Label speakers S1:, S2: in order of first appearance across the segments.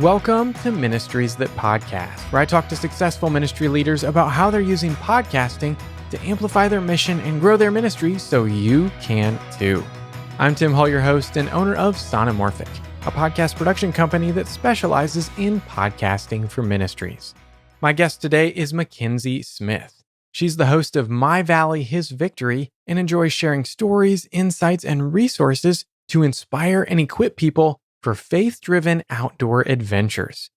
S1: Welcome to Ministries That Podcast, where I talk to successful ministry leaders about how they're using podcasting to amplify their mission and grow their ministry so you can too. I'm Tim Hall, your host and owner of Sonomorphic, a podcast production company that specializes in podcasting for ministries. My guest today is McKenzie Smith. She's the host of My Valley, His Victory, and enjoys sharing stories, insights, and resources to inspire and equip people for faith-driven outdoor adventures.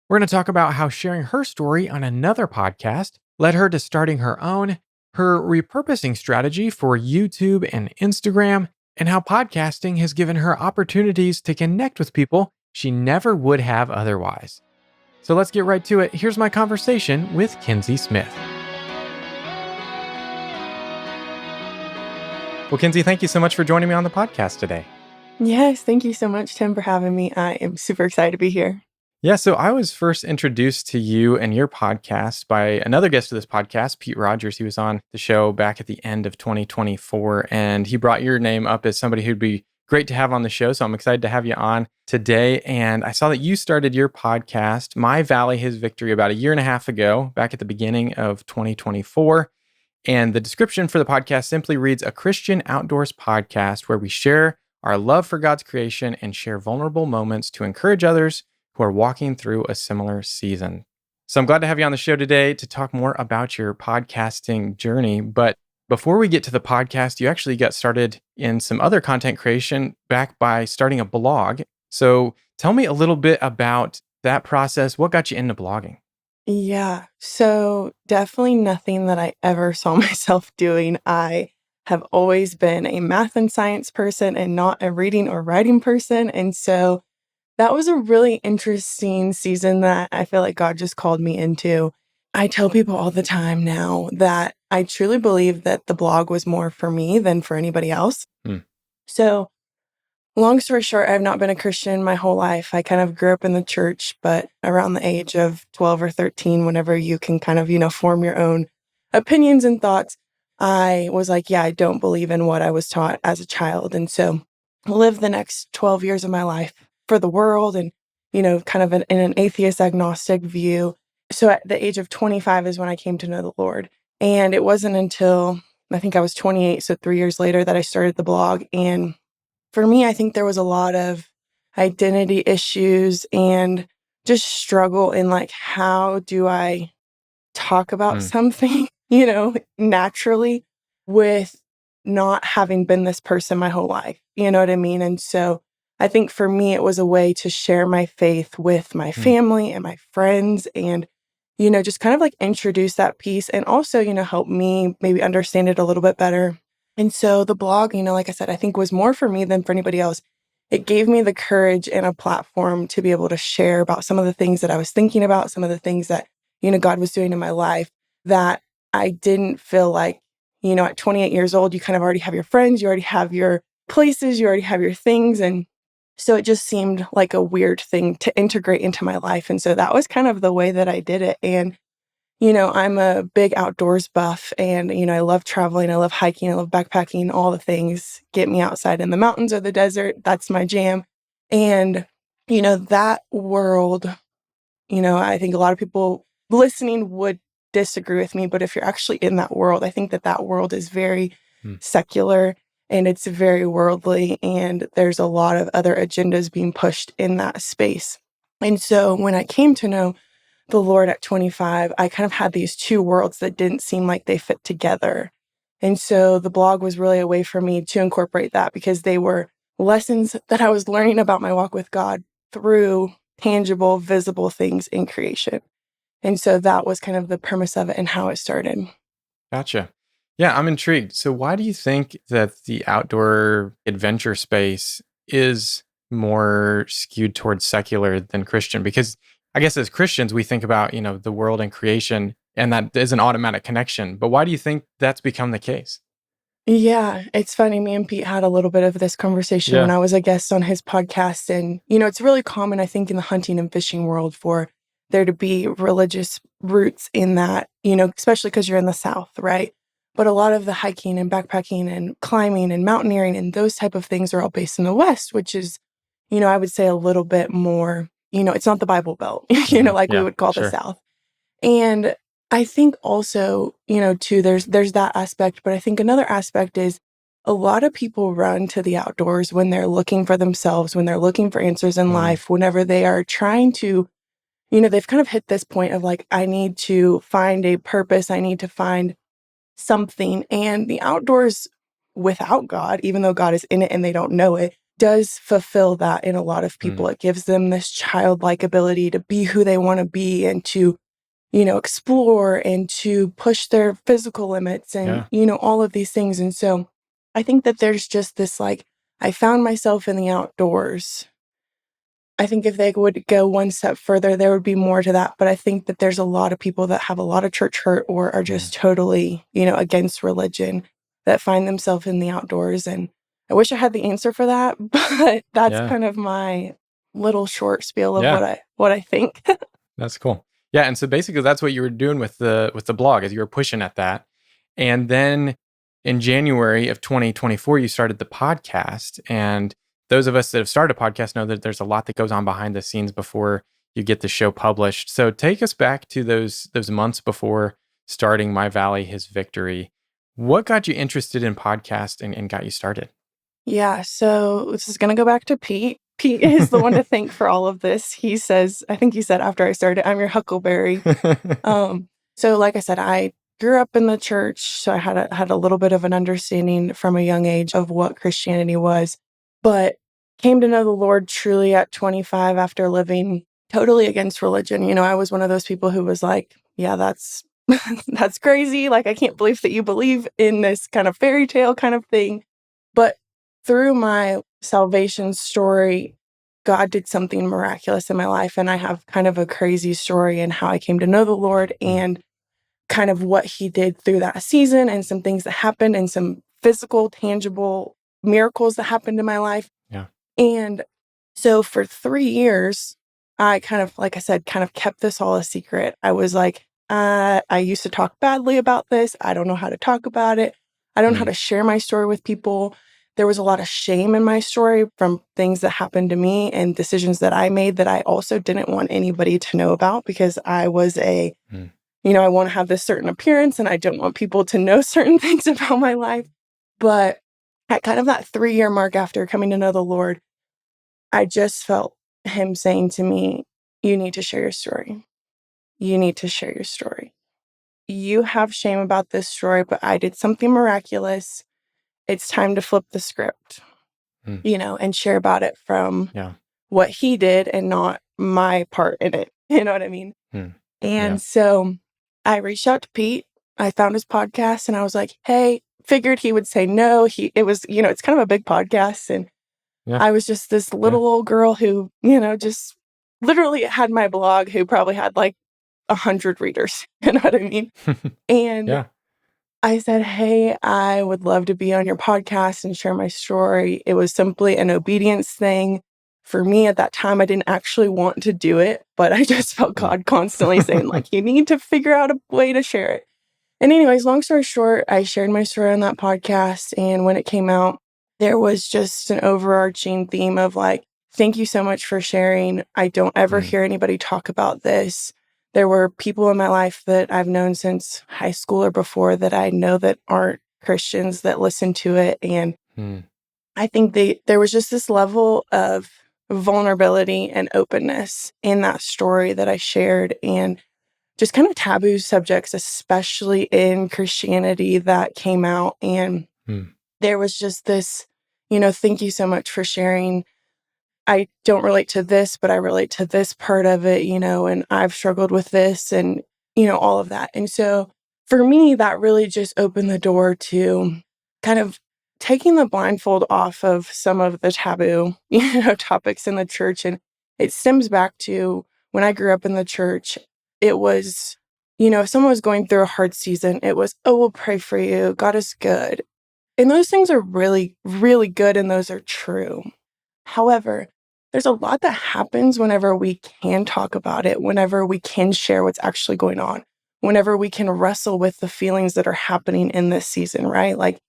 S1: We're going to talk about how sharing her story on another podcast led her to starting her own, her repurposing strategy for YouTube and Instagram, and how podcasting has given her opportunities to connect with people she never would have otherwise. So let's get right to it. Here's my conversation with Kenzie Smith. Well, Kenzie, thank you so much for joining me on the podcast today.
S2: Yes, thank you so much, Tim, for having me. I am super excited to be here.
S1: Yeah, so I was first introduced to you and your podcast by another guest of this podcast, Pete Rogers. He was on the show back at the end of 2024, and he brought your name up as somebody who'd be great to have on the show. So I'm excited to have you on today. And I saw that you started your podcast, My Valley, His Victory, about a year and a half ago, back at the beginning of 2024. And the description for the podcast simply reads, a Christian outdoors podcast where we share our love for God's creation and share vulnerable moments to encourage others who are walking through a similar season. So I'm glad to have you on the show today to talk more about your podcasting journey. But before we get to the podcast, you actually got started in some other content creation back by starting a blog. So tell me a little bit about that process. What got you into blogging?
S2: Yeah, so definitely nothing that I ever saw myself doing. I have always been a math and science person and not a reading or writing person. And so that was a really interesting season that I feel like God just called me into. I tell people all the time now that I truly believe that the blog was more for me than for anybody else. So long story short, I've not been a Christian my whole life. I kind of grew up in the church, but around the age of 12 or 13, whenever you can kind of, form your own opinions and thoughts, I was like, yeah, I don't believe in what I was taught as a child. And so lived the next 12 years of my life for the world and, kind of in an atheist agnostic view. So at the age of 25 is when I came to know the Lord. And it wasn't until I think I was 28, so 3 years later, that I started the blog. And for me, I think there was a lot of identity issues and just struggle in like, how do I talk about something, naturally with not having been this person my whole life. You know what I mean? And so I think for me, it was a way to share my faith with my family and my friends and, just kind of like introduce that piece and also, help me maybe understand it a little bit better. And so the blog, like I said, I think was more for me than for anybody else. It gave me the courage and a platform to be able to share about some of the things that I was thinking about, some of the things that, God was doing in my life that I didn't feel like, at 28 years old, you kind of already have your friends, you already have your places, you already have your things. And so it just seemed like a weird thing to integrate into my life. And so that was kind of the way that I did it. And, I'm a big outdoors buff and, I love traveling. I love hiking. I love backpacking, all the things get me outside in the mountains or the desert. That's my jam. And, that world, I think a lot of people listening would disagree with me, but if you're actually in that world, I think that world is very secular and it's very worldly, and there's a lot of other agendas being pushed in that space. And so when I came to know the Lord at 25, I kind of had these two worlds that didn't seem like they fit together. And so the blog was really a way for me to incorporate that because they were lessons that I was learning about my walk with God through tangible, visible things in creation. And so that was kind of the premise of it and how it started.
S1: Gotcha. Yeah, I'm intrigued. So why do you think that the outdoor adventure space is more skewed towards secular than Christian? Because I guess as Christians, we think about, the world and creation, and that is an automatic connection. But why do you think that's become the case?
S2: Yeah, it's funny. Me and Pete had a little bit of this conversation when I was a guest on his podcast. And, it's really common, I think, in the hunting and fishing world for there to be religious roots in that, especially because you're in the South, right? But a lot of the hiking and backpacking and climbing and mountaineering and those type of things are all based in the West, which is, I would say a little bit more it's not the Bible Belt, like we
S1: Yeah,
S2: would call the
S1: sure.
S2: South. And I think also, too, there's that aspect, but I think another aspect is a lot of people run to the outdoors when they're looking for themselves, when they're looking for answers in
S1: Mm,
S2: life, whenever they are trying to, they've kind of hit this point of like, I need to find a purpose, I need to find something. And the outdoors without God, even though God is in it and they don't know it, does fulfill that in a lot of people.
S1: mm,
S2: It gives them this childlike ability to be who they want to be and to, explore and to push their physical limits and,
S1: yeah.
S2: all of these things. And so I think that there's just this like, I found myself in the outdoors. I think if they would go one step further, there would be more to that. But I think that there's a lot of people that have a lot of church hurt or are
S1: Mm,
S2: just totally, against religion that find themselves in the outdoors. And I wish I had the answer for that, but that's
S1: yeah.
S2: kind of my little short spiel of
S1: Yeah.
S2: what I think.
S1: That's cool. Yeah, and so basically that's what you were doing with the blog is you were pushing at that. And then in January of 2024 you started the podcast, and those of us that have started a podcast know that there's a lot that goes on behind the scenes before you get the show published. So take us back to those months before starting My Valley His Victory. What got you interested in podcasting and got you started?
S2: Yeah, so this is going to go back to Pete. Pete is the one to thank for all of this. I think he said after I started, I'm your huckleberry. Um, so like I said, I grew up in the church, so I had a little bit of an understanding from a young age of what Christianity was, but came to know the Lord truly at 25 after living totally against religion. I was one of those people who was like, yeah, that's that's crazy. Like I can't believe that you believe in this kind of fairy tale kind of thing. But through my salvation story, God did something miraculous in my life. And I have kind of a crazy story in how I came to know the Lord
S1: Mm,
S2: and kind of what he did through that season and some things that happened and some physical, tangible miracles that happened in my life.
S1: yeah.
S2: And so for 3 years, I kind of, like I said, kind of kept this all a secret. I was like, I used to talk badly about this. I don't know how to talk about it. I don't know how
S1: Mm,
S2: to share my story with people. There was a lot of shame in my story from things that happened to me and decisions that I made that I also didn't want anybody to know about because I was
S1: mm,
S2: I want to have this certain appearance and I don't want people to know certain things about my life. But at kind of that 3 year mark after coming to know the Lord, I just felt him saying to me, you need to share your story. You need to share your story. You have shame about this story, but I did something miraculous. It's time to flip the script,
S1: mm,
S2: and share about it from
S1: yeah.
S2: what he did and not my part in it. You know what I mean?
S1: Mm, yeah.
S2: And so I reached out to Pete. I found his podcast and I was like, hey, figured he would say no. It was, it's kind of a big podcast. And
S1: Yeah.
S2: I was just this
S1: Yeah.
S2: little old girl who, just literally had my blog who probably had like 100 readers. You know what I mean? And
S1: Yeah.
S2: I said, hey, I would love to be on your podcast and share my story. It was simply an obedience thing. For me at that time, I didn't actually want to do it, but I just felt
S1: Mm.
S2: God constantly saying, like, you need to figure out a way to share it. And anyways, long story short, I shared my story on that podcast. And when it came out, there was just an overarching theme of like, thank you so much for sharing. I don't ever
S1: Mm,
S2: hear anybody talk about this. There were people in my life that I've known since high school or before that I know that aren't Christians that listen to it. And
S1: mm,
S2: I think there was just this level of vulnerability and openness in that story that I shared. And just kind of taboo subjects, especially in Christianity, that came out. And
S1: mm,
S2: there was just this, thank you so much for sharing. I don't relate to this, but I relate to this part of it, and I've struggled with this and, all of that. And so for me, that really just opened the door to kind of taking the blindfold off of some of the taboo, topics in the church. And it stems back to when I grew up in the church, it was, if someone was going through a hard season, it was, oh, we'll pray for you. God is good. And those things are really, really good. And those are true. However, there's a lot that happens whenever we can talk about it, whenever we can share what's actually going on, whenever we can wrestle with the feelings that are happening in this season, right? Like,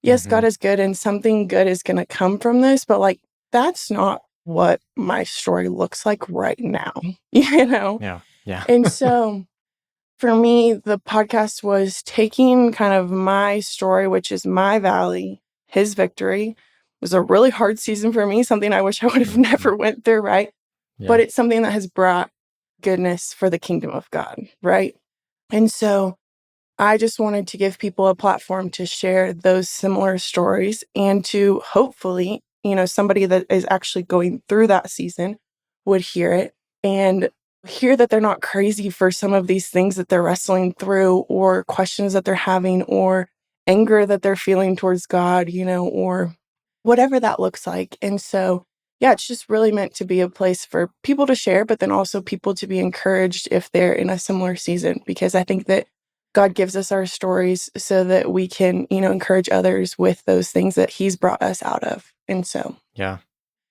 S2: yes, God
S1: mhm,
S2: is good and something good is going to come from this, but like, that's not what my story looks like right now, you know?
S1: Yeah. Yeah.
S2: And so for me, the podcast was taking kind of my story, which is my valley, his victory. It was a really hard season for me, something I wish I would have
S1: Mhm.
S2: never went through, right?
S1: Yeah.
S2: But it's something that has brought goodness for the kingdom of God, right? And so I just wanted to give people a platform to share those similar stories and to hopefully, somebody that is actually going through that season would hear it and hear that they're not crazy for some of these things that they're wrestling through or questions that they're having or anger that they're feeling towards God, or whatever that looks like. And so, yeah, it's just really meant to be a place for people to share, but then also people to be encouraged if they're in a similar season, because I think that God gives us our stories so that we can, encourage others with those things that He's brought us out of. And so,
S1: Yeah.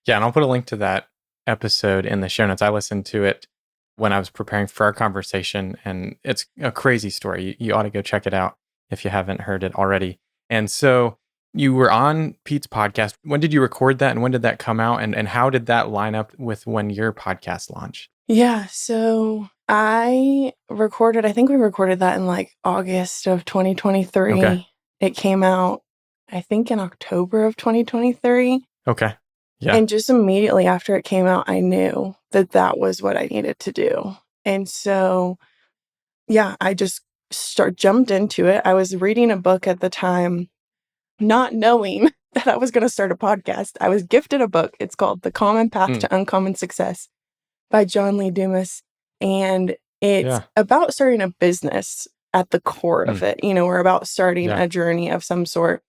S1: Yeah. And I'll put a link to that episode in the show notes. I listened to it when I was preparing for our conversation, and it's a crazy story. You ought to go check it out if you haven't heard it already. And so you were on Pete's podcast. When did you record that, and when did that come out? And how did that line up with when your podcast launched?
S2: yeah, so I think we recorded that in like August of
S1: Okay.
S2: 2023. It came out, I think, in October of 2023.
S1: Okay. Yeah.
S2: And just immediately after it came out, I knew that that was what I needed to do. And so, yeah, I just jumped into it. I was reading a book at the time, not knowing that I was going to start a podcast. I was gifted a book. It's called The Common Path
S1: Mm.
S2: to Uncommon Success by John Lee Dumas. And it's
S1: Yeah.
S2: about starting a business at the core of
S1: Mm.
S2: it, or about starting
S1: Yeah.
S2: a journey of some sort.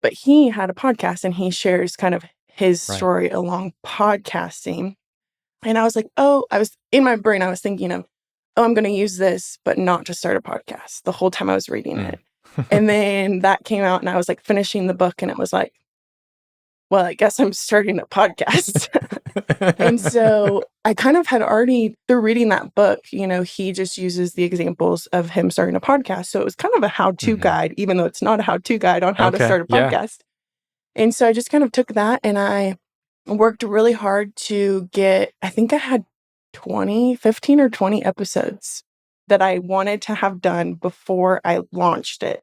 S2: But he had a podcast and he shares kind of his
S1: Right.
S2: story along podcasting. And I was like, I was in my brain, I was thinking of, I'm going to use this, but not to start a podcast the whole time I was reading
S1: Mm.
S2: it. And then that came out and I was like finishing the book and it was like, well, I guess I'm starting a podcast. And so I kind of had already, through reading that book, he just uses the examples of him starting a podcast. So it was kind of a how-to
S1: Mhm.
S2: guide, even though it's not a how-to guide on how to
S1: Okay.
S2: start a
S1: Yeah.
S2: podcast. And so I just kind of took that and I worked really hard to get, I think I had 15 or 20 episodes that I wanted to have done before I launched it.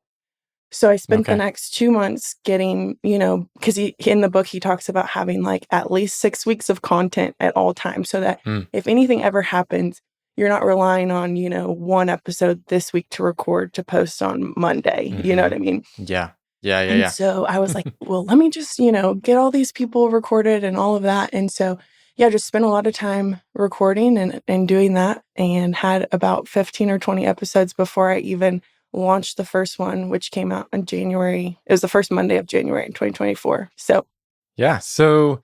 S2: So I spent the
S1: Okay.
S2: next 2 months getting, because in the book, he talks about having like at least 6 weeks of content at all times so that
S1: Mm.
S2: if anything ever happens, you're not relying on, one episode this week to record to post on Monday. You know what
S1: Mhm.
S2: I mean?
S1: Yeah. Yeah. Yeah.
S2: And
S1: Yeah.
S2: so I was like, well, let me just, get all these people recorded and all of that. And so, yeah, just spent a lot of time recording and doing that and had about 15 or 20 episodes before I even launched the first one, which came out in January. It was the first Monday of January in 2024. So,
S1: Yeah. So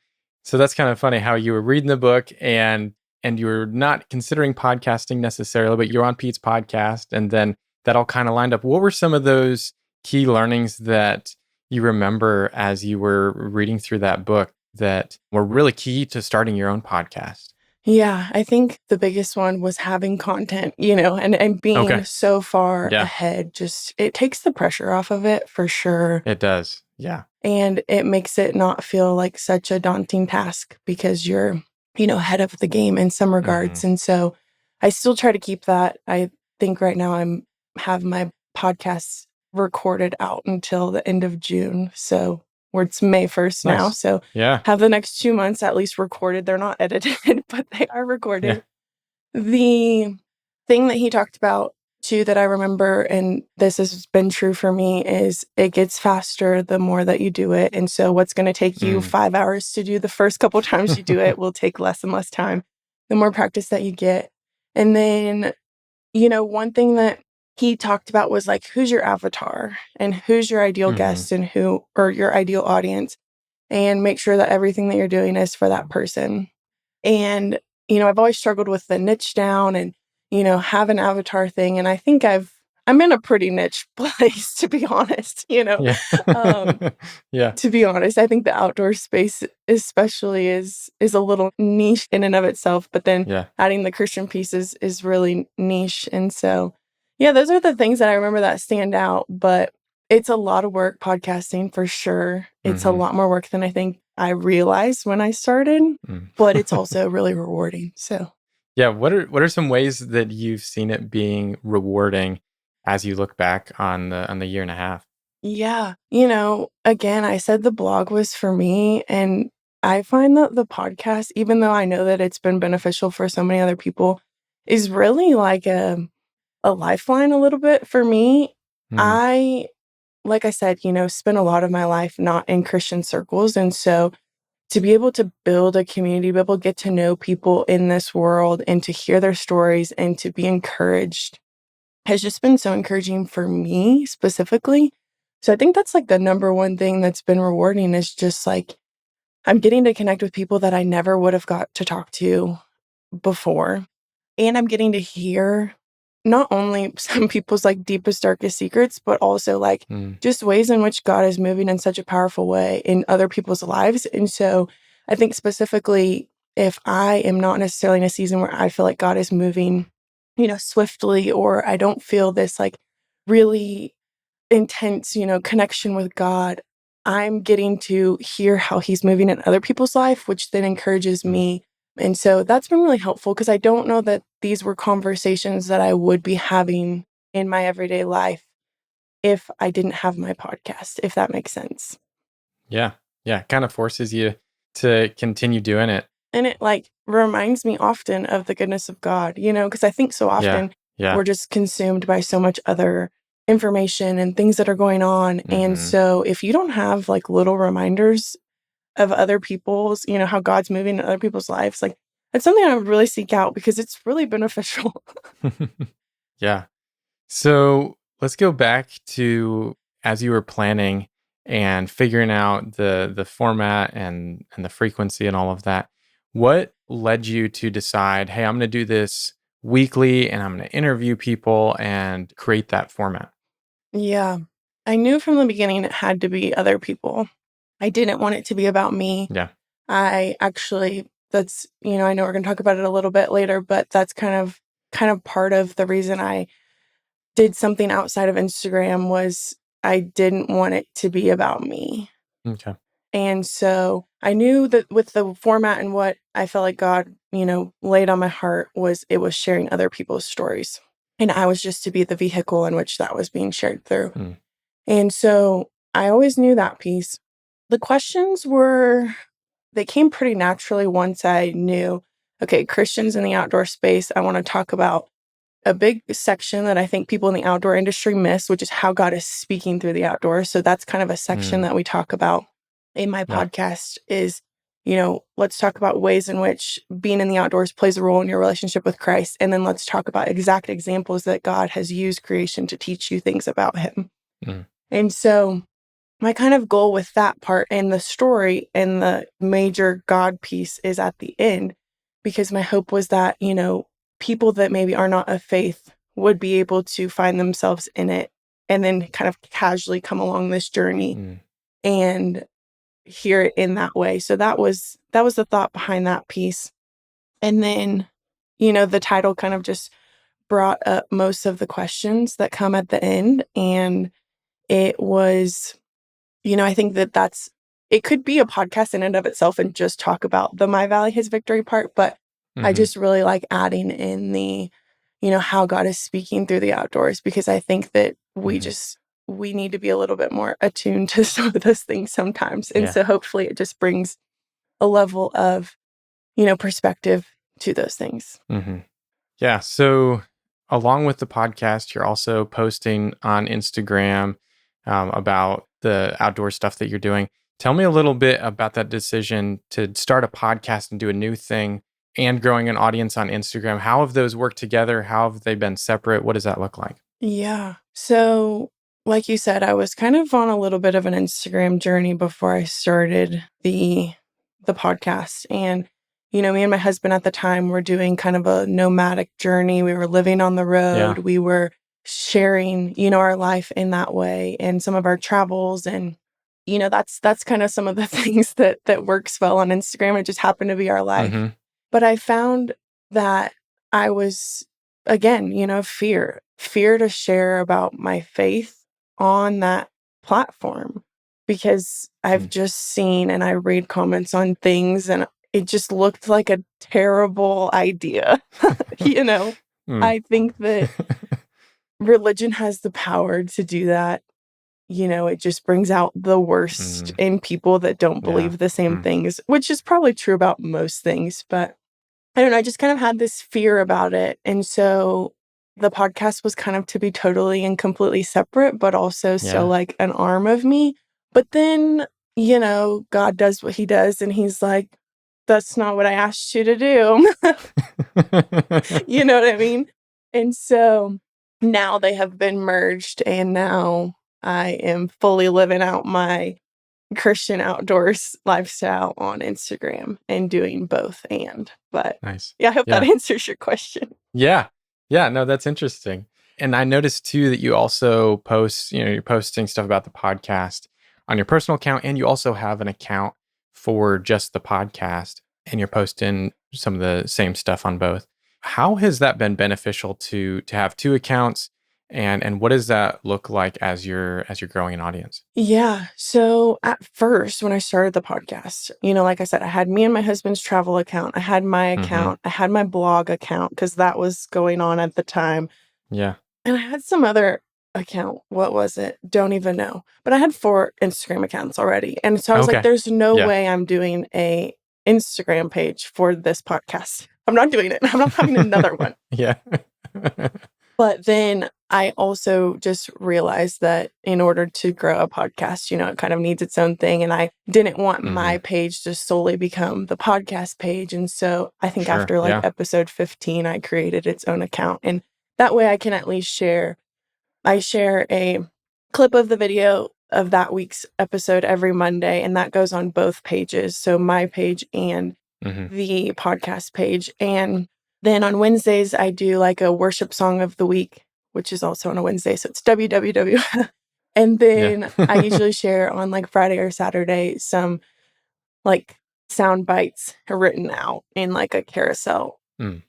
S1: that's kind of funny how you were reading the book and you were not considering podcasting necessarily, but you're on Pete's podcast, and then that all kind of lined up. What were some of those key learnings that you remember as you were reading through that book that were really key to starting your own podcast?
S2: yeah, I think the biggest one was having content, and being
S1: Okay.
S2: so far
S1: Yeah,
S2: ahead. Just it takes the pressure off of it for sure.
S1: it does. Yeah.
S2: And it makes it not feel like such a daunting task because you're, ahead of the game in some
S1: Hmm.
S2: regards. And so I still try to keep that. I think right now have my podcasts recorded out until the end of June. So it's May 1st now.
S1: Nice.
S2: So
S1: Yeah.
S2: have the next 2 months at least recorded. They're not edited, but they are
S1: Yeah.
S2: recorded. The thing that he talked about too that I remember, and this has been true for me, is it gets faster the more that you do it. And so what's going to take you
S1: Mm.
S2: 5 hours to do the first couple times you do it will take less and less time, the more practice that you get. And then, one thing that he talked about was like, who's your avatar and who's your ideal
S1: Hmm.
S2: guest and or your ideal audience, and make sure that everything that you're doing is for that person. And, I've always struggled with the niche down and, have an avatar thing. And I think I'm in a pretty niche place, to be honest,
S1: Yeah.
S2: um,
S1: Yeah.
S2: to be honest, I think the outdoor space especially is a little niche in and of itself, but then
S1: Yeah.
S2: adding the Christian pieces is really niche. And so, yeah, those are the things that I remember that stand out, but it's a lot of work podcasting for sure. It's a
S1: Hmm.
S2: lot more work than I think I realized when I started,
S1: Mm.
S2: but it's also really rewarding. So,
S1: Yeah, what are some ways that you've seen it being rewarding as you look back on the year and a half?
S2: yeah, again, I said the blog was for me, and I find that the podcast, even though I know that it's been beneficial for so many other people, is really like a lifeline a little bit for me.
S1: Mm,
S2: I, like I said, spent a lot of my life not in Christian circles. And so to be able to build a community, be able to get to know people in this world and to hear their stories and to be encouraged has just been so encouraging for me specifically. So I think that's like the number one thing that's been rewarding is just like I'm getting to connect with people that I never would have got to talk to before. And I'm getting to hear not only some people's like deepest, darkest secrets, but also like
S1: mm,
S2: just ways in which God is moving in such a powerful way in other people's lives. And so I think specifically, if I am not necessarily in a season where I feel like God is moving, swiftly, or I don't feel this like really intense, connection with God, I'm getting to hear how he's moving in other people's life, which then encourages
S1: mm.
S2: me. And so that's been really helpful because I don't know that these were conversations that I would be having in my everyday life if I didn't have my podcast, if that makes sense.
S1: Yeah. Yeah, it kind of forces you to continue doing it.
S2: And it like reminds me often of the goodness of God, because I think so
S1: Yeah.
S2: often
S1: Yeah.
S2: we're just consumed by so much other information and things that are going on. And
S1: Mhm.
S2: so if you don't have like little reminders of other people's, how God's moving in other people's lives, like it's something I would really seek out because it's really beneficial.
S1: Yeah. So let's go back to as you were planning and figuring out the format and the frequency and all of that. What led you to decide, hey, I'm going to do this weekly and I'm going to interview people and create that format?
S2: Yeah. I knew from the beginning it had to be other people. I didn't want it to be about me.
S1: Yeah.
S2: I actually that's, I know we're going to talk about it a little bit later, but that's kind of part of the reason I did something outside of Instagram was I didn't want it to be about me.
S1: Okay.
S2: And so I knew that with the format and what I felt like God, laid on my heart was it was sharing other people's stories. And I was just to be the vehicle in which that was being shared through.
S1: Mm,
S2: And so I always knew that piece. The questions they came pretty naturally once I knew, okay, Christians in the outdoor space, I want to talk about a big section that I think people in the outdoor industry miss, which is how God is speaking through the outdoors. So that's kind of a section
S1: mm,
S2: that we talk about in my
S1: yeah.
S2: podcast is, let's talk about ways in which being in the outdoors plays a role in your relationship with Christ. And then let's talk about exact examples that God has used creation to teach you things about him.
S1: Mm,
S2: And so my kind of goal with that part and the story and the major God piece is at the end, because my hope was that, people that maybe are not of faith would be able to find themselves in it and then kind of casually come along this journey
S1: mm,
S2: and hear it in that way. So that was the thought behind that piece. And then, the title kind of just brought up most of the questions that come at the end. And it was I think it could be a podcast in and of itself and just talk about the My Valley, His Victory part, but I
S1: mhm,
S2: just really like adding in the, how God is speaking through the outdoors because I think that
S1: mhm.
S2: we need to be a little bit more attuned to some of those things sometimes. And
S1: Yeah.
S2: so hopefully it just brings a level of, perspective to those things.
S1: Mhm. Yeah. So, along with the podcast, you're also posting on Instagram about the outdoor stuff that you're doing. Tell me a little bit about that decision to start a podcast and do a new thing and growing an audience on Instagram. How have those worked together? How have they been separate? What does that look like?
S2: Yeah. So, like you said, I was kind of on a little bit of an Instagram journey before I started the podcast. And, me and my husband at the time were doing kind of a nomadic journey. We were living on the road.
S1: Yeah.
S2: We were sharing, our life in that way and some of our travels and that's kind of some of the things that works well on Instagram. It just happened to be our life.
S1: Mm-hmm.
S2: But I found that I was again, fear to share about my faith on that platform. because I've just seen and I read comments on things and it just looked like a terrible idea. I think that religion has the power to do that. It just brings out the worst in people that don't believe the same things, which is probably true about most things. But I don't know, I just kind of had this fear about it. And so the podcast was kind of to be totally and completely separate, but also still like an arm of me. But then, God does what he does. And he's like, that's not what I asked you to do. You know what I mean? And so now they have been merged, and now I am fully living out my Christian outdoors lifestyle on Instagram and doing both. But
S1: Nice.
S2: yeah, I hope that answers your question.
S1: Yeah. Yeah. No, that's interesting. And I noticed too that you also post, you're posting stuff about the podcast on your personal account, and you also have an account for just the podcast, and you're posting some of the same stuff on both. How has that been beneficial to have two accounts, and what does that look like as you're growing an audience?
S2: Yeah. So at first, when I started the podcast, like I said, I had me and my husband's travel account. I had my account. I had my blog account because that was going on at the time.
S1: Yeah.
S2: And I had some other account. What was it? Don't even know. But I had 4 Instagram accounts already. And so I was like, there's no way I'm doing a Instagram page for this podcast. I'm not doing it. I'm not having another one.
S1: Yeah.
S2: But then I also just realized that in order to grow a podcast, it kind of needs its own thing. And I didn't want my page to solely become the podcast page. And so I think after episode 15, I created its own account. And that way I can at least share a clip of the video of that week's episode every Monday. And that goes on both pages. So my page and the podcast page. And then on Wednesdays, I do like a worship song of the week, which is also on a Wednesday. So it's WWW. And then I usually share on like Friday or Saturday some like sound bites written out in like a carousel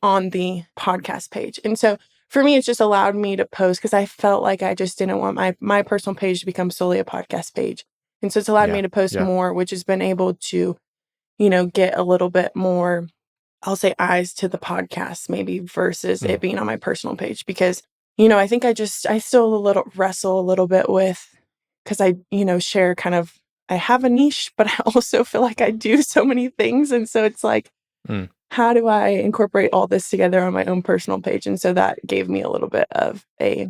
S2: on the podcast page. And so for me, it's just allowed me to post because I felt like I just didn't want my personal page to become solely a podcast page. And so it's allowed me to post more, which has been able to, get a little bit more, I'll say, eyes to the podcast maybe versus it being on my personal page. Because, I think I still wrestle a little bit with, because I, share kind of, I have a niche, but I also feel like I do so many things. And so it's like, how do I incorporate all this together on my own personal page? And so that gave me a little bit of a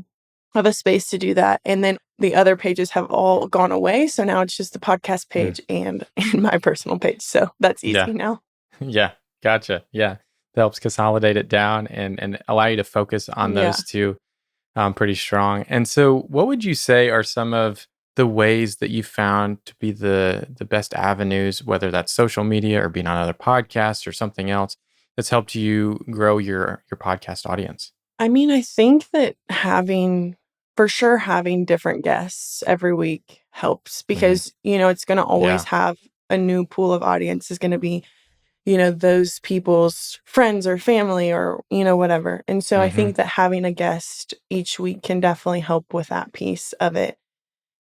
S2: space to do that. And then the other pages have all gone away. So now it's just the podcast page and my personal page. So that's easy now.
S1: Yeah. Gotcha. Yeah. That helps consolidate it down and allow you to focus on those two pretty strong. And so what would you say are some of the ways that you found to be the best avenues, whether that's social media or being on other podcasts or something else, that's helped you grow your podcast audience?
S2: I mean, I think that having different guests every week helps because, it's going to always have a new pool of audience is going to be, those people's friends or family or, whatever. And so I think that having a guest each week can definitely help with that piece of it.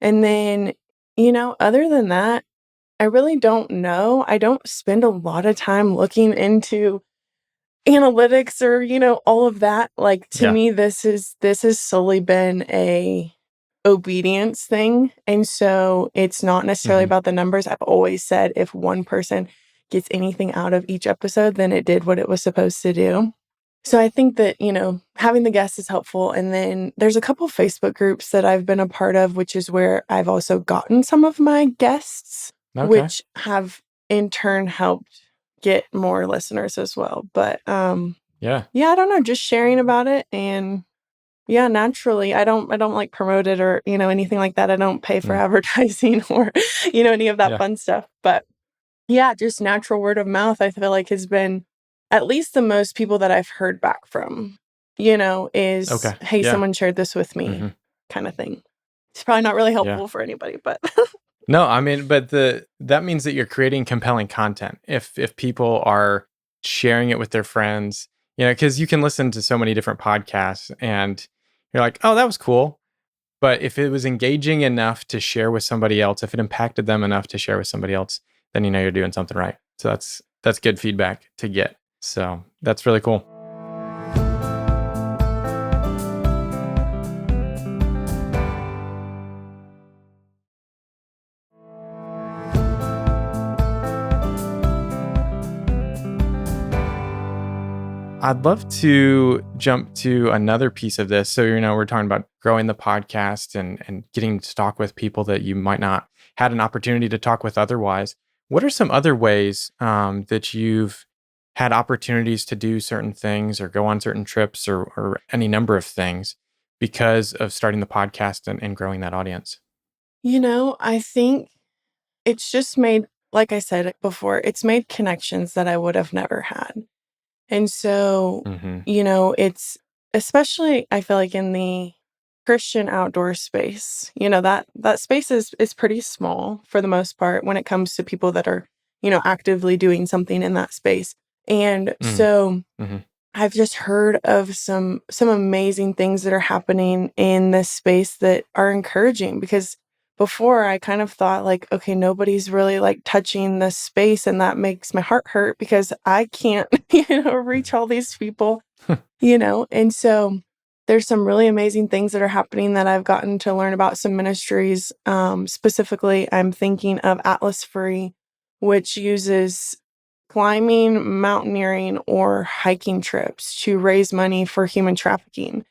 S2: And then, other than that, I really don't know. I don't spend a lot of time looking into analytics or, all of that. Like to me, this has solely been a obedience thing. And so it's not necessarily about the numbers. I've always said if one person gets anything out of each episode, then it did what it was supposed to do. So I think that, having the guests is helpful. And then there's a couple Facebook groups that I've been a part of, which is where I've also gotten some of my guests, which have in turn helped get more listeners as well. But I don't know, just sharing about it. And naturally, I don't like promote it or, anything like that. I don't pay for advertising or, any of that fun stuff. But just natural word of mouth, I feel like has been at least the most people that I've heard back from, is, hey, someone shared this with me kind of thing. It's probably not really helpful for anybody, but.
S1: No, I mean, but that means that you're creating compelling content. If people are sharing it with their friends, because you can listen to so many different podcasts and you're like, oh, that was cool. But if it was engaging enough to share with somebody else, if it impacted them enough to share with somebody else, then you're doing something right. So that's good feedback to get. So that's really cool. I'd love to jump to another piece of this. So, we're talking about growing the podcast and getting to talk with people that you might not had an opportunity to talk with otherwise. What are some other ways that you've had opportunities to do certain things or go on certain trips or any number of things because of starting the podcast and growing that audience?
S2: I think it's just made, like I said before, it's made connections that I would have never had. And so,
S1: Mm-hmm.
S2: it's especially, I feel like in the Christian outdoor space, that space is pretty small for the most part when it comes to people that are, actively doing something in that space. And so
S1: Mm-hmm.
S2: I've just heard of some amazing things that are happening in this space that are encouraging, because before I kind of thought like, okay, nobody's really like touching this space, and that makes my heart hurt because I can't, reach all these people, And so there's some really amazing things that are happening that I've gotten to learn about some ministries. Specifically, I'm thinking of Atlas Free, which uses climbing, mountaineering, or hiking trips to raise money for human trafficking.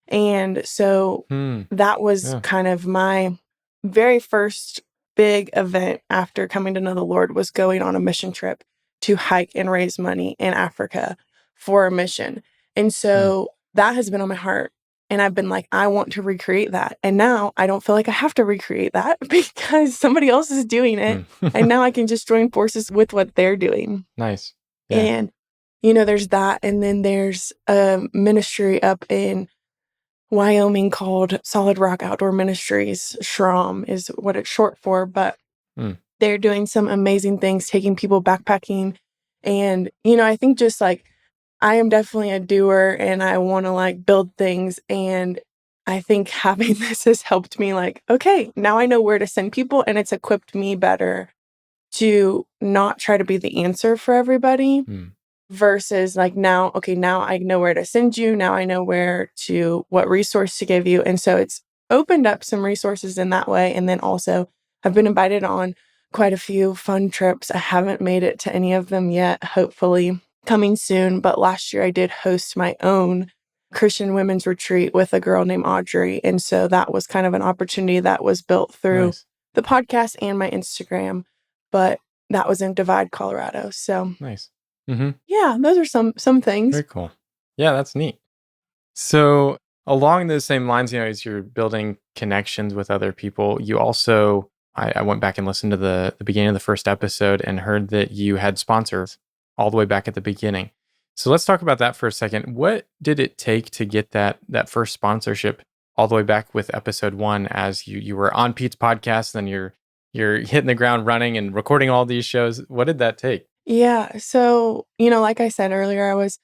S2: And so that was
S1: Yeah.
S2: kind of my very first big event after coming to know the Lord, was going on a mission trip to hike and raise money in Africa for a mission. And so that has been on my heart. And I've been like, I want to recreate that. And now I don't feel like I have to recreate that because somebody else is doing it. And now I can just join forces with what they're doing.
S1: Nice. Yeah.
S2: And, there's that. And then there's a ministry up in Wyoming called Solid Rock Outdoor Ministries. SROM is what it's short for. But they're doing some amazing things, taking people backpacking. And, I think just like, I am definitely a doer and I want to like build things. And I think having this has helped me like, okay, now I know where to send people, and it's equipped me better to not try to be the answer for everybody versus like now I know where to send you. Now I know what resource to give you. And so it's opened up some resources in that way. And then also I've been invited on quite a few fun trips. I haven't made it to any of them yet, hopefully coming soon. But last year I did host my own Christian women's retreat with a girl named Audrey. And so that was kind of an opportunity that was built through the podcast and my Instagram. But that was in Divide, Colorado. So
S1: nice.
S2: Yeah, those are some things.
S1: Very cool. Yeah, that's neat. So along those same lines, as you're building connections with other people, you also, I went back and listened to the beginning of the first episode and heard that you had sponsors all the way back at the beginning. So let's talk about that for a second. What did it take to get that first sponsorship all the way back with episode 1, as you were on Pete's podcast, then you're hitting the ground running and recording all these shows? What did that take?
S2: Yeah. So, like I said earlier, I was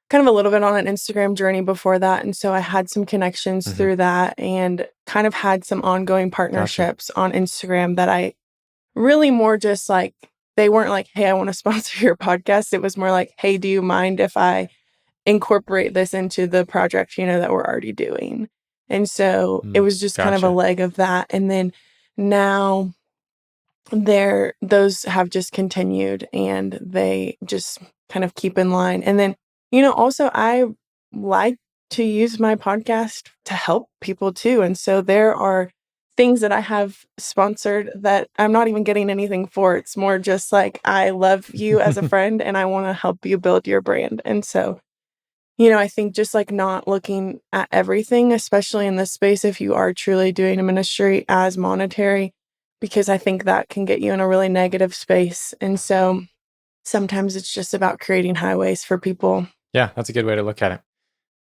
S2: kind of a little bit on an Instagram journey before that. And so I had some connections through that and kind of had some ongoing partnerships on Instagram that I really more just like, they weren't like, hey, I want to sponsor your podcast. It was more like, hey, do you mind if I incorporate this into the project, that we're already doing? And so it was just kind of a leg of that. And then now those have just continued and they just kind of keep in line. And then, also I like to use my podcast to help people too. And so there are things that I have sponsored that I'm not even getting anything for. It's more just like, I love you as a friend and I want to help you build your brand. And so, I think just like not looking at everything, especially in this space, if you are truly doing a ministry, as monetary, because I think that can get you in a really negative space. And so sometimes it's just about creating highways for people.
S1: Yeah, that's a good way to look at it.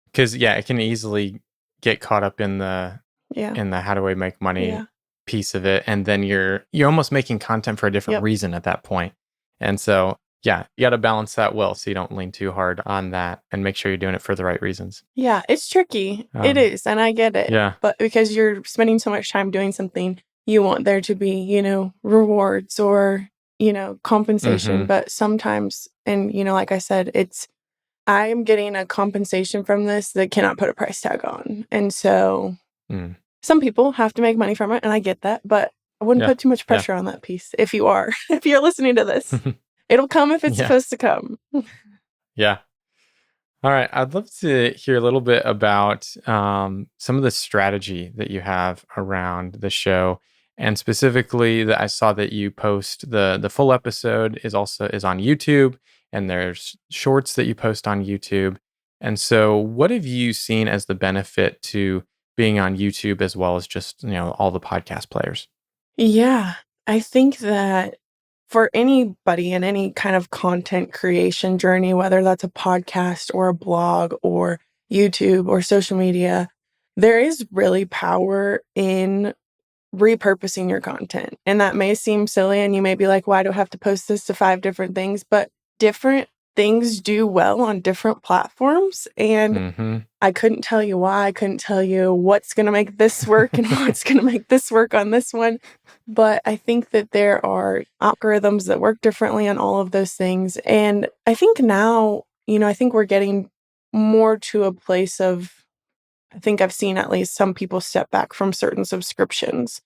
S1: Because it can easily get caught up in the how do I make money piece of it, and then you're almost making content for a different reason at that point. And so yeah, you got to balance that well so you don't lean too hard on that and make sure you're doing it for the right reasons.
S2: Yeah, it's tricky. It
S1: Um,
S2: is, and I get it.
S1: yeah.
S2: But because you're spending so much time doing something, you want there to be, rewards or, compensation.
S1: Mm-hmm.
S2: But sometimes, and, like I said, I am getting a compensation from this that cannot put a price tag on. And so
S1: Mm.
S2: some people have to make money from it, and I get that, but I wouldn't
S1: Yeah.
S2: put too much
S1: Yeah.
S2: pressure on that piece if you are, if you're listening to this. It'll come if it's
S1: Yeah.
S2: supposed to come.
S1: Yeah. All right. I'd love to hear a little bit about some of the strategy that you have around the show. And specifically that I saw that you post the full episode is on YouTube, and there's shorts that you post on YouTube. And so what have you seen as the benefit to being on YouTube as well as just, all the podcast players?
S2: Yeah, I think that for anybody in any kind of content creation journey, whether that's a podcast or a blog or YouTube or social media, there is really power in repurposing your content. And that may seem silly, and you may be like, why do I have to post this to 5 different things? But different things do well on different platforms. And
S1: Mm-hmm.
S2: I couldn't tell you why. I couldn't tell you what's going to make this work and what's going to make this work on this one. But I think that there are algorithms that work differently on all of those things. And I think now, I think we're getting more to a place of, I think I've seen at least some people step back from certain subscriptions.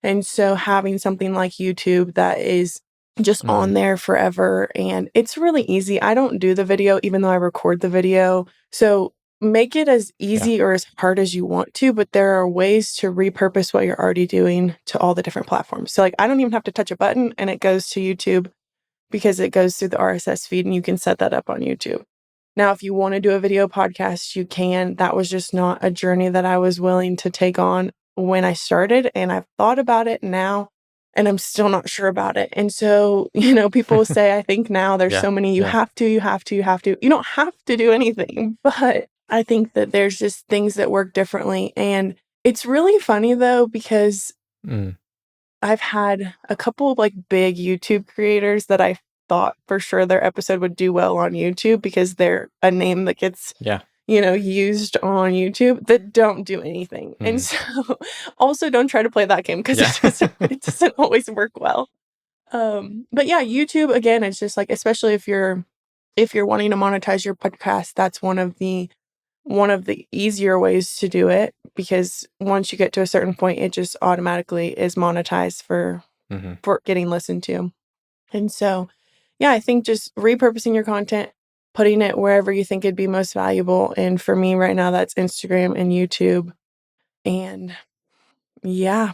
S2: And so having something like YouTube that is just
S1: Mm.
S2: on there forever, and it's really easy. I don't do the video, even though I record the video. So make it as
S1: Yeah.
S2: easy or as hard as you want to, but there are ways to repurpose what you're already doing to all the different platforms. So like I don't even have to touch a button and it goes to YouTube because it goes through the RSS feed and you can set that up on YouTube. Now, if you want to do a video podcast, you can. That was just not a journey that I was willing to take on when I started. And I've thought about it now and I'm still not sure about it. And so, people say, I think now there's
S1: Yeah.
S2: so many, you
S1: Yeah.
S2: have to, you have to, you have to. You don't have to do anything, but I think that there's just things that work differently. And it's really funny though, because
S1: Mm.
S2: I've had a couple of like big YouTube creators that I thought for sure their episode would do well on YouTube because they're a name that gets,
S1: Yeah.
S2: used on YouTube that don't do anything. And
S1: Mm.
S2: so also don't try to play that game because
S1: Yeah.
S2: it doesn't always work well. But yeah, YouTube again, it's just like, especially if you're wanting to monetize your podcast, that's one of the easier ways to do it because once you get to a certain point, it just automatically is monetized for
S1: Mm-hmm.
S2: getting listened to. And so, yeah, I think just repurposing your content, putting it wherever you think it'd be most valuable. And for me right now, that's Instagram and YouTube. And yeah,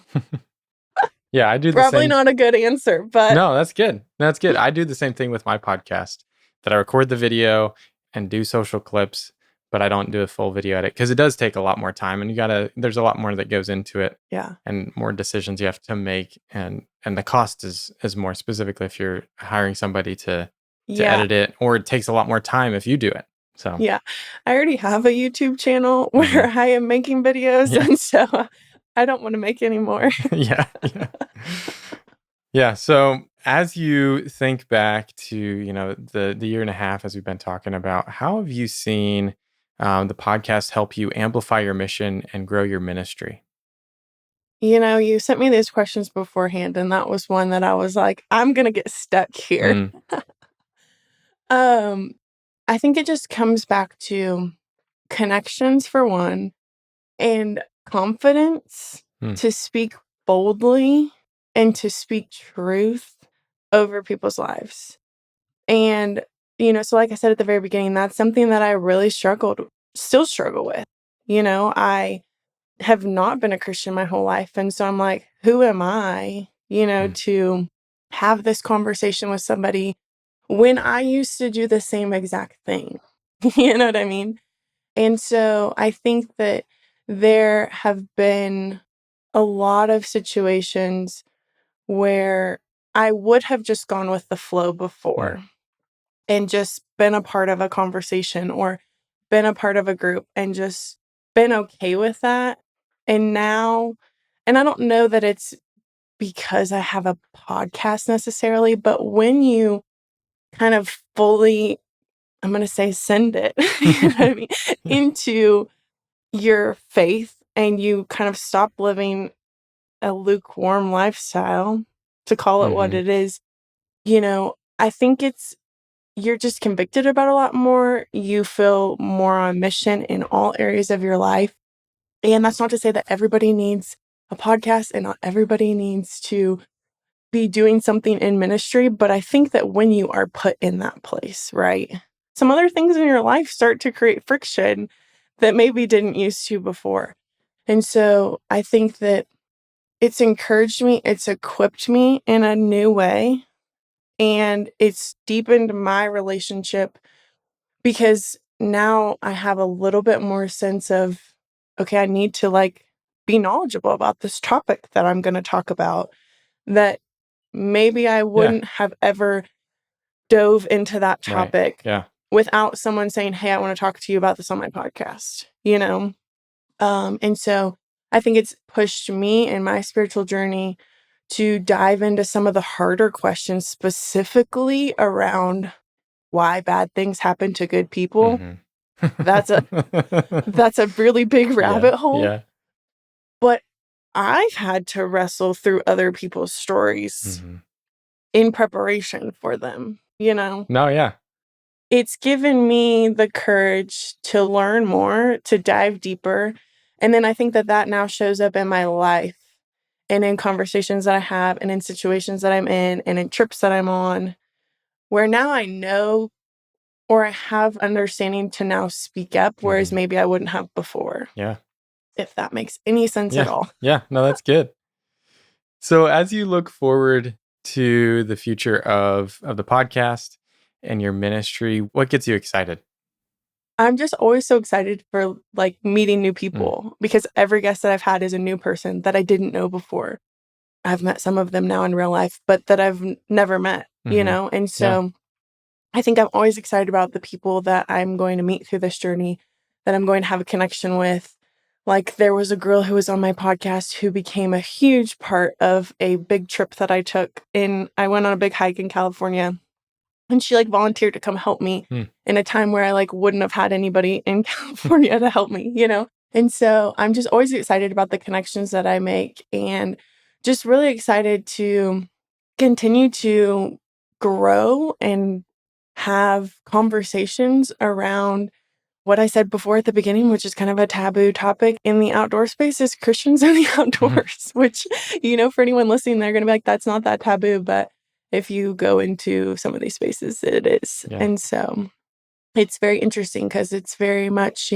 S1: Yeah, I do the
S2: probably
S1: same.
S2: not a good answer, but
S1: No, that's good. That's good. I do the same thing with my podcast that I record the video and do social clips, but I don't do a full video edit because it does take a lot more time and there's a lot more that goes into it
S2: yeah.
S1: and more decisions you have to make and the cost is more specifically if you're hiring somebody to
S2: Yeah.
S1: edit it, or it takes a lot more time if you do it. So
S2: Yeah. I already have a YouTube channel where
S1: Mhm.
S2: I am making videos.
S1: Yeah.
S2: And so I don't want to make any more.
S1: Yeah. Yeah. Yeah. So as you think back to, the year and a half as we've been talking about, how have you seen the podcast help you amplify your mission and grow your ministry?
S2: You sent me these questions beforehand, and that was one that I was like, I'm going to get stuck here.
S1: Mm.
S2: Um, I think it just comes back to connections for one, and confidence
S1: Mm.
S2: to speak boldly and to speak truth over people's lives. And, so like I said at the very beginning, that's something that I really still struggle with. I have not been a Christian my whole life. And so I'm like, who am I,
S1: Mm.
S2: to have this conversation with somebody when I used to do the same exact thing? You know what I mean? And so I think that there have been a lot of situations where I would have just gone with the flow
S1: Mm.
S2: before and just been a part of a conversation or been a part of a group and just been okay with that. And now, and I don't know that it's because I have a podcast necessarily, but when you kind of fully, I'm going to say, send it, you know what I mean, into your faith, and you kind of stop living a lukewarm lifestyle, to call it what
S1: Mm-hmm.
S2: it is. I think you're just convicted about a lot more. You feel more on mission in all areas of your life. And that's not to say that everybody needs a podcast and not everybody needs to be doing something in ministry. But I think that when you are put in that place, right, some other things in your life start to create friction that maybe didn't used to before. And so I think that it's encouraged me, it's equipped me in a new way, and it's deepened my relationship because now I have a little bit more sense of, okay, I need to be knowledgeable about this topic that I'm going to talk about, that maybe I
S1: Yeah.
S2: wouldn't have ever dove into that
S1: Right.
S2: topic
S1: Yeah.
S2: without someone saying, hey, I want to talk to you about this on my podcast, And so I think it's pushed me in my spiritual journey to dive into some of the harder questions, specifically around why bad things happen to good people.
S1: Mm-hmm.
S2: That's a that's a really big
S1: Yeah.
S2: rabbit hole,
S1: Yeah.
S2: but I've had to wrestle through other people's stories
S1: Mm-hmm.
S2: in preparation for them.
S1: No, yeah.
S2: It's given me the courage to learn more, to dive deeper. And then I think that now shows up in my life and in conversations that I have and in situations that I'm in and in trips that I'm on, where now I know or I have understanding to now speak up, whereas
S1: Mm-hmm.
S2: maybe I wouldn't have before,
S1: Yeah.
S2: if that makes any sense at
S1: Yeah.
S2: all.
S1: Yeah. No, that's good. So as you look forward to the future of the podcast and your ministry, what gets you excited?
S2: I'm just always so excited for meeting new
S1: Mm.
S2: people, because every guest that I've had is a new person that I didn't know before. I've met some of them now in real life, but that I've never met,
S1: Mm-hmm.
S2: And
S1: Yeah.
S2: so I think I'm always excited about the people that I'm going to meet through this journey, that I'm going to have a connection with. Like, there was a girl who was on my podcast who became a huge part of a big trip that I took I went on a big hike in California, and she volunteered to come help me
S1: Mm.
S2: in a time where I wouldn't have had anybody in California to help me. And so I'm just always excited about the connections that I make, and just really excited to continue to grow and have conversations around what I said before at the beginning, which is kind of a taboo topic in the outdoor space, is Christians in the
S1: Mm-hmm.
S2: outdoors, which, for anyone listening, they're going to be like, that's not that taboo. But if you go into some of these spaces, it is.
S1: Yeah.
S2: And so it's very interesting because it's very much,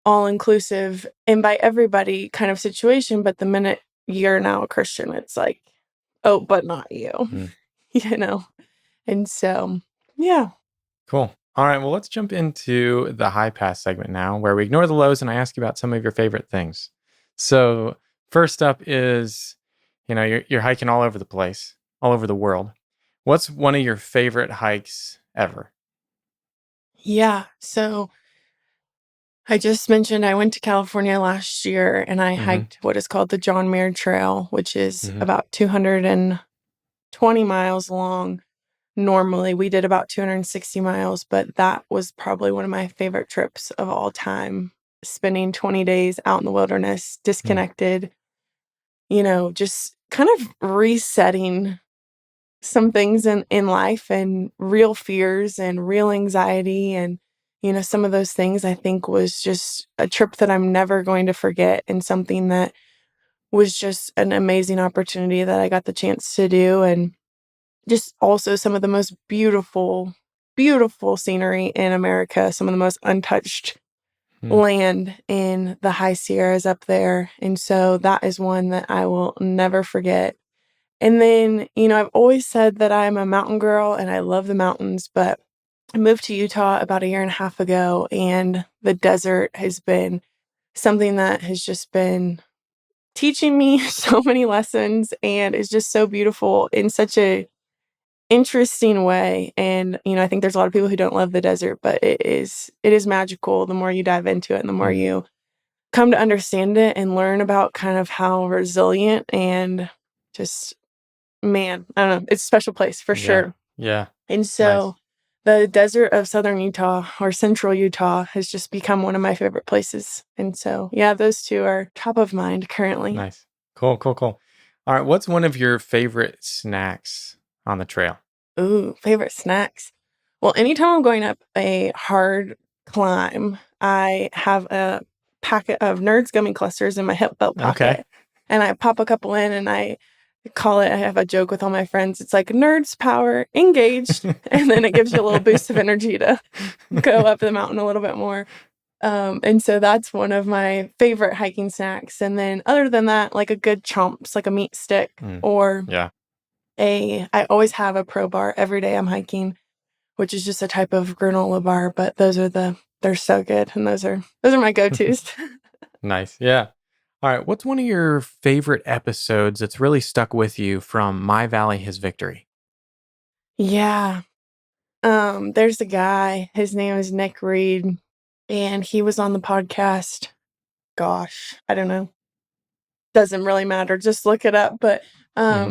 S2: all inclusive, invite everybody kind of situation. But the minute you're now a Christian, it's like, oh, but not you,
S1: Mm.
S2: you know? And so, yeah.
S1: Cool. All right. Well, let's jump into the high pass segment now, where we ignore the lows and I ask you about some of your favorite things. So first up is, you're hiking all over the place, all over the world. What's one of your favorite hikes ever?
S2: Yeah. So I just mentioned I went to California last year and I
S1: Mm-hmm.
S2: hiked what is called the John Muir Trail, which is
S1: Mm-hmm.
S2: about 220 miles long. Normally, we did about 260 miles, but that was probably one of my favorite trips of all time. Spending 20 days out in the wilderness,
S1: Mm.
S2: disconnected, just kind of resetting some things in life, and real fears and real anxiety, and some of those things, I think, was just a trip that I'm never going to forget, and something that was just an amazing opportunity that I got the chance to do. And just also some of the most beautiful, beautiful scenery in America, some of the most untouched
S1: Mm.
S2: land in the high Sierras up there. And so that is one that I will never forget. And then, I've always said that I'm a mountain girl and I love the mountains, but I moved to Utah about a year and a half ago, and the desert has been something that has just been teaching me so many lessons, and is just so beautiful in such a interesting way. And, I think there's a lot of people who don't love the desert, but it is magical the more you dive into it and the more
S1: Mm.
S2: you come to understand it and learn about kind of how resilient and just, man, I don't know, it's a special place for
S1: Yeah.
S2: sure.
S1: Yeah.
S2: And so the desert of southern Utah or central Utah has just become one of my favorite places. And so, yeah, those two are top of mind currently.
S1: Nice. Cool. All right. What's one of your favorite snacks on the trail?
S2: Ooh, favorite snacks. Well, anytime I'm going up a hard climb, I have a packet of Nerds gummy clusters in my hip belt pocket.
S1: Okay.
S2: And I pop a couple in and I have a joke with all my friends. It's like Nerds power engaged. And then it gives you a little boost of energy to go up the mountain a little bit more. And so that's one of my favorite hiking snacks. And then other than that, like a good chomps, like a meat stick or I always have a Pro Bar every day I'm hiking, which is just a type of granola bar, but they're so good. And those are my go-tos.
S1: Nice. Yeah. All right. What's one of your favorite episodes that's really stuck with you from My Valley, His Victory?
S2: Yeah. There's a guy, his name is Nick Reed, and he was on the podcast. Gosh, I don't know. Doesn't really matter. Just look it up. But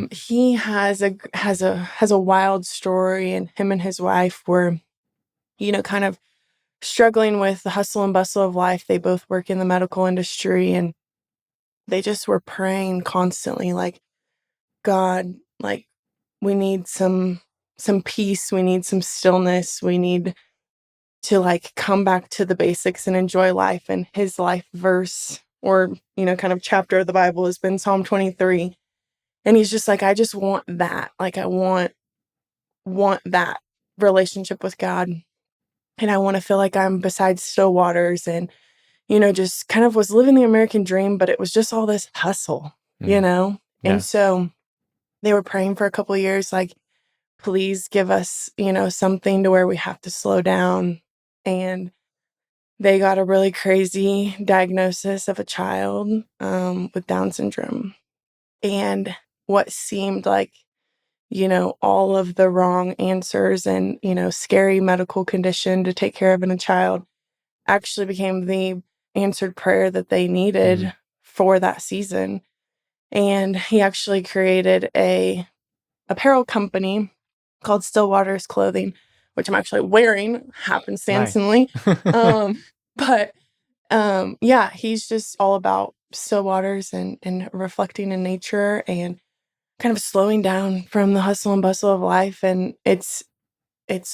S2: he has a wild story, and him and his wife were, kind of struggling with the hustle and bustle of life. They both work in the medical industry, and they just were praying constantly, like, God, like, we need some peace, we need some stillness, we need to like come back to the basics and enjoy life. And his life verse or, kind of chapter of the Bible has been Psalm 23. And he's just like, I just want that. Like, I want that relationship with God. And I want to feel like I'm beside still waters and, just kind of was living the American dream, but it was just all this hustle,
S1: Yeah.
S2: And so they were praying for a couple of years, like, please give us, something to where we have to slow down. And they got a really crazy diagnosis of a child with Down syndrome. And what seemed like, all of the wrong answers and, scary medical condition to take care of in a child actually became the answered prayer that they needed for that season. And he actually created a apparel company called Still Waters Clothing, which I'm actually wearing happenstancely. But yeah, he's just all about still waters and reflecting in nature and kind of slowing down from the hustle and bustle of life. And it's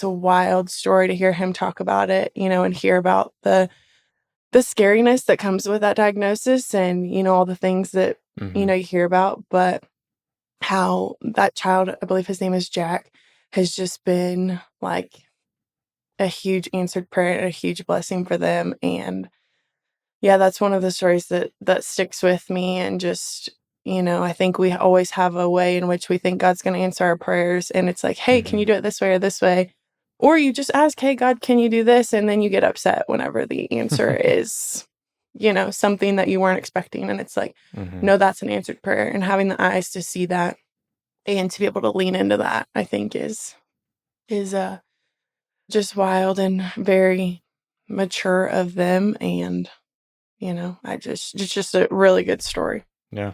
S2: a wild story to hear him talk about it, and hear about the scariness that comes with that diagnosis and, all the things that, you hear about, but how that child, I believe his name is Jack, has just been like a huge answered prayer and a huge blessing for them. And yeah, that's one of the stories that sticks with me. And just, I think we always have a way in which we think God's going to answer our prayers. And it's like, hey, can you do it this way or this way? Or you just ask, hey, God, can you do this? And then you get upset whenever the answer is, something that you weren't expecting. And it's like, no, that's an answered prayer. And having the eyes to see that and to be able to lean into that, I think is just wild and very mature of them. And, it's just a really good story.
S1: Yeah.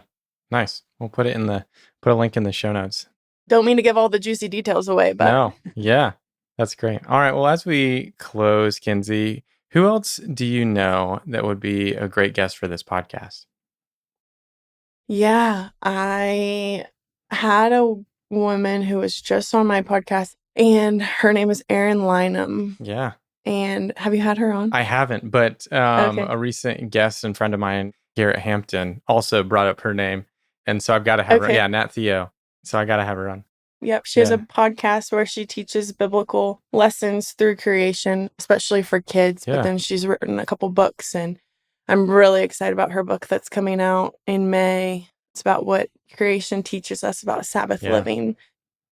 S1: Nice. We'll put a link in the show notes.
S2: Don't mean to give all the juicy details away, but
S1: no. Yeah. That's great. All right. Well, as we close, Kenzie, who else do you know that would be a great guest for this podcast?
S2: Yeah, I had a woman who was just on my podcast, and her name is Erin Lynham.
S1: Yeah.
S2: And have you had her on?
S1: I haven't, but
S2: Okay.
S1: a recent guest and friend of mine here at Hampton also brought up her name. And so I've got to have her. Yeah, Nat Theo. So I got to have her on.
S2: Yep. She has a podcast where she teaches biblical lessons through creation, especially for kids. But then she's written a couple books, and I'm really excited about her book that's coming out in May. It's about what creation teaches us about Sabbath living.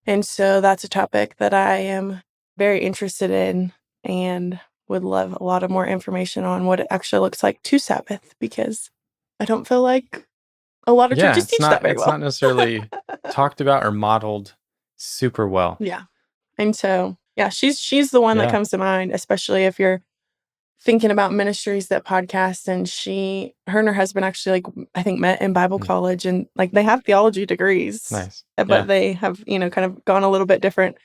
S2: And so that's a topic that I am very interested in and would love a lot of more information on what it actually looks like to Sabbath, because I don't feel like a lot of churches teach that very well.
S1: It's not necessarily talked about or modeled super well.
S2: Yeah. And so, yeah, she's the one that comes to mind, especially if you're thinking about ministries that podcast. And her and her husband actually, like, I think met in Bible college, and like they have theology degrees.
S1: Nice.
S2: But they have, kind of gone a little bit different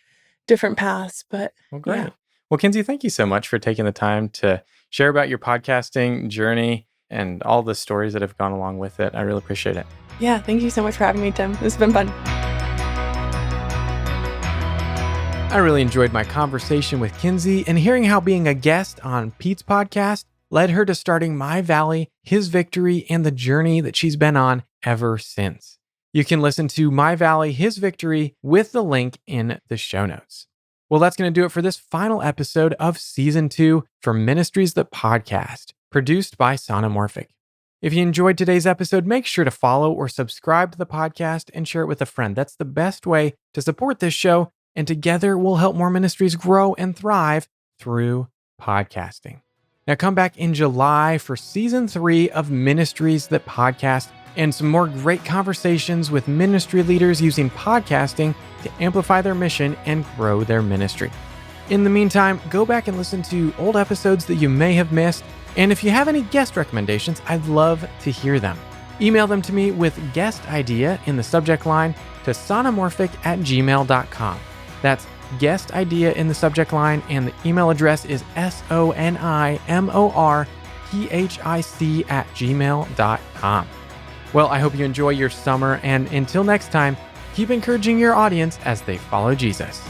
S2: different paths. But
S1: Well, great.
S2: yeah.
S1: Well, Kenzie, thank you so much for taking the time to share about your podcasting journey and all the stories that have gone along with it. I really appreciate it.
S2: Yeah. Thank you so much for having me, Tim. This has been fun.
S1: I really enjoyed my conversation with Kenzie and hearing how being a guest on Pete's podcast led her to starting My Valley, His Victory, and the journey that she's been on ever since. You can listen to My Valley, His Victory with the link in the show notes. Well, that's going to do it for this final episode of Season 2 for Ministries That Podcast, produced by Sonomorphic. If you enjoyed today's episode, make sure to follow or subscribe to the podcast and share it with a friend. That's the best way to support this show, and together we'll help more ministries grow and thrive through podcasting. Now come back in July for Season 3 of Ministries That Podcast and some more great conversations with ministry leaders using podcasting to amplify their mission and grow their ministry. In the meantime, go back and listen to old episodes that you may have missed. And if you have any guest recommendations, I'd love to hear them. Email them to me with guest idea in the subject line to sonomorphic@gmail.com. That's guest idea in the subject line, and the email address is sonimorphic@gmail.com. Well, I hope you enjoy your summer, and until next time, keep encouraging your audience as they follow Jesus.